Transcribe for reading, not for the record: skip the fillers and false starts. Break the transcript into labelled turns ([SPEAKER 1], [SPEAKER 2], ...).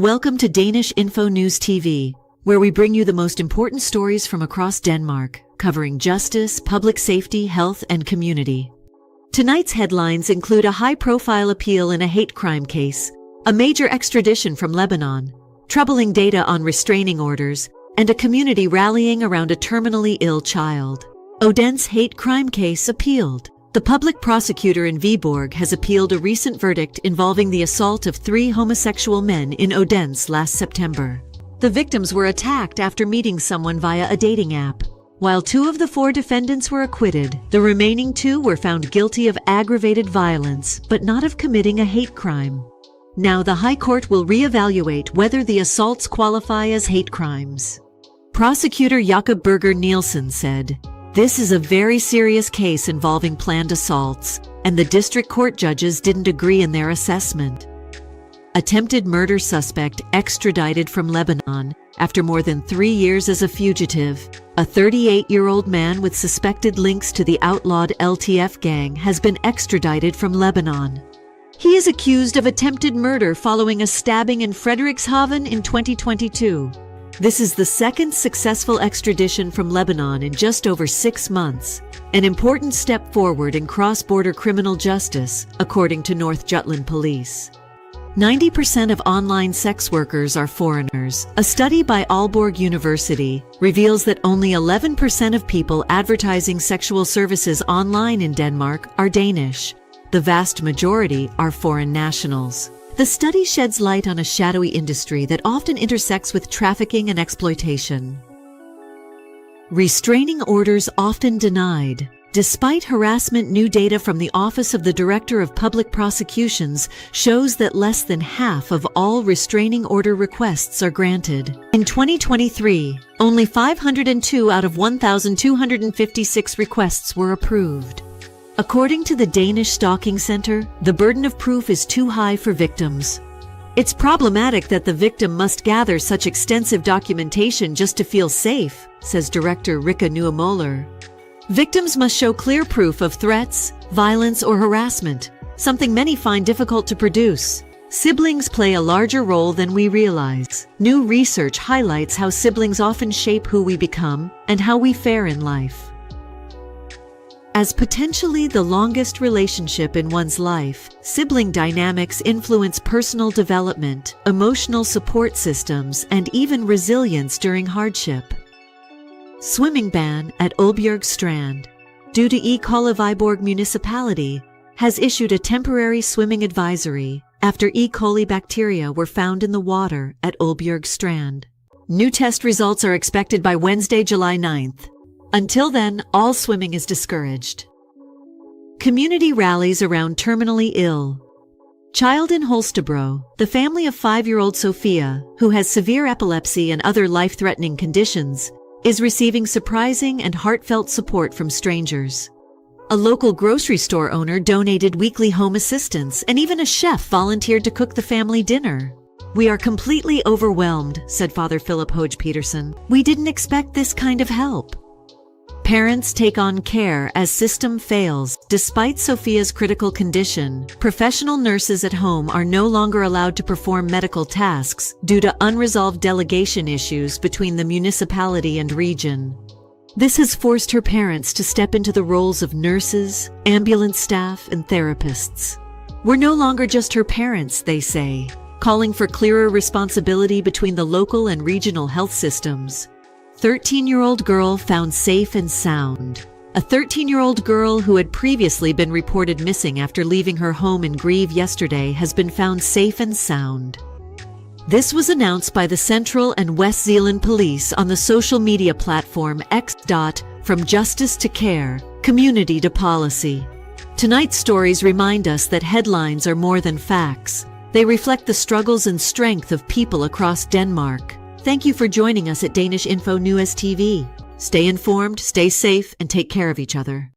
[SPEAKER 1] Welcome to Danish-InfoNews TV, where we bring you the most important stories from across Denmark, covering justice, public safety, health, and community. Tonight's headlines include a high-profile appeal in a hate crime case, a major extradition from Lebanon, troubling data on restraining orders, and a community rallying around a terminally ill child. Odense hate crime case appealed. The public prosecutor in Viborg has appealed a recent verdict involving the assault of 3 homosexual men in Odense last September. The victims were attacked after meeting someone via a dating app. While 2 of the 4 defendants were acquitted, the remaining 2 were found guilty of aggravated violence, but not of committing a hate crime. Now the High Court will reevaluate whether the assaults qualify as hate crimes. Prosecutor Jakob Berger Nielsen said, "This is a very serious case involving planned assaults, and the district court judges didn't agree in their assessment." Attempted murder suspect extradited from Lebanon after more than 3 years as a fugitive. A 38-year-old man with suspected links to the outlawed LTF gang has been extradited from Lebanon. He is accused of attempted murder following a stabbing in Frederikshavn in 2022. This is the second successful extradition from Lebanon in just over 6 months, an important step forward in cross-border criminal justice, according to North Jutland Police. 90% of online sex workers are foreigners. A study by Aalborg University reveals that only 11% of people advertising sexual services online in Denmark are Danish. The vast majority are foreign nationals. The study sheds light on a shadowy industry that often intersects with trafficking and exploitation. Restraining orders often denied. Despite harassment, new data from the Office of the Director of Public Prosecutions shows that less than half of all restraining order requests are granted. In 2023, only 502 out of 1,256 requests were approved. According to the Danish Stalking Center, the burden of proof is too high for victims. It's problematic that the victim must gather such extensive documentation just to feel safe, says Director Rikke Neumoller. Victims must show clear proof of threats, violence, or harassment, something many find difficult to produce. Siblings play a larger role than we realize. New research highlights how siblings often shape who we become and how we fare in life. As potentially the longest relationship in one's life, sibling dynamics influence personal development, emotional support systems, and even resilience during hardship. Swimming ban at Ulbjerg Strand. Due to coli, Viborg municipality has issued a temporary swimming advisory after E. coli bacteria were found in the water at Ulbjerg Strand. New test results are expected by Wednesday, July 9th. Until then, all swimming is discouraged. Community rallies around terminally ill. Child in Holstebro, the family of 5-year-old Sophia, who has severe epilepsy and other life-threatening conditions, is receiving surprising and heartfelt support from strangers. A local grocery store owner donated weekly home assistance, and even a chef volunteered to cook the family dinner. "We are completely overwhelmed," said Father Philip Hoge Peterson. "We didn't expect this kind of help." Parents take on care as system fails. Despite Sophia's critical condition, professional nurses at home are no longer allowed to perform medical tasks due to unresolved delegation issues between the municipality and region. This has forced her parents to step into the roles of nurses, ambulance staff, and therapists. "We're no longer just her parents," they say, calling for clearer responsibility between the local and regional health systems. 13-year-old girl found safe and sound. A 13-year-old girl who had previously been reported missing after leaving her home in Greve yesterday has been found safe and sound. This was announced by the Central and West Zealand Police on the social media platform X. From justice to care, community to policy. Tonight's stories remind us that headlines are more than facts. They reflect the struggles and strength of people across Denmark. Thank you for joining us at Danish-InfoNews TV. Stay informed, stay safe, and take care of each other.